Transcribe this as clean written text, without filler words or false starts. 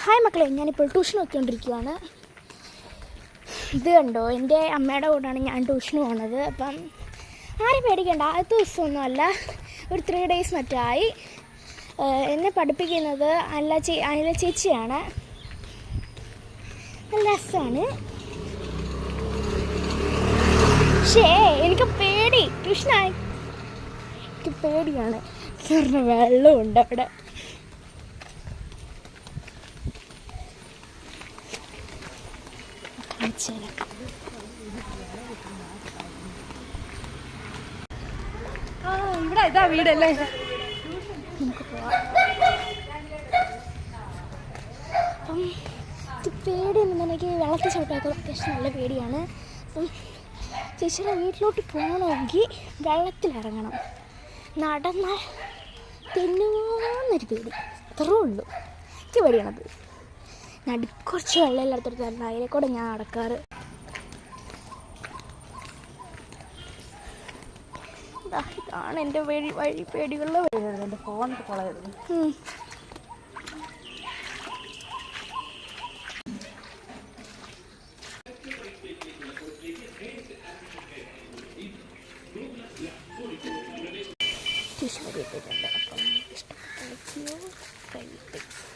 Hi മക്കളെ, ഞാനിപ്പോൾ tuition നോക്കിക്കൊണ്ടിരിക്കുകയാണ്. ഇത് കണ്ടോ, എൻ്റെ അമ്മയുടെ കൂടെയാണ് ഞാൻ ട്യൂഷന് പോകുന്നത്. അപ്പം ആരും പേടിക്കേണ്ട, ആദ്യത്തെ ദിവസമൊന്നുമല്ല, ഒരു 3 days മറ്റായി. എന്നെ പഠിപ്പിക്കുന്നത് അനില ചേച്ചിയാണ്. നല്ല രസമാണ്. പക്ഷേ എനിക്ക് പേടി, ട്യൂഷനായി എനിക്ക് പേടിയാണ്. വെള്ളമുണ്ട് അവിടെ. ഇവിടെ ഇതാ വീടല്ലേ, നമുക്ക് പോവാം. അപ്പം എനിക്ക് പേടിയൊന്നും, എനിക്ക് വെള്ളത്തിൽ ചവിട്ടാക്കാൻ അത്യാവശ്യം നല്ല പേടിയാണ്. അപ്പം ചേച്ചിയുടെ വീട്ടിലോട്ട് പോകണമെങ്കിൽ വെള്ളത്തിലിറങ്ങണം. നടന്നാൽ തെന്നുന്നൊരു പേടി, അത്രേ ഉള്ളൂ. എനിക്ക് പേടിയാണത്. കുറച്ച് വെള്ളമില്ലാത്തടത്ത് തന്നെ അതിലേക്കൂടെ ഞാൻ നടക്കാറ്. ഇതാണ് എൻ്റെ വഴി പേടികളിലെ വഴിയാണ്. എൻ്റെ ഫോണിൽ കളയരുത്. ട്യൂഷൻ എത്തിയിട്ടുണ്ട്. അപ്പം ഇഷ്ടപ്പെട്ട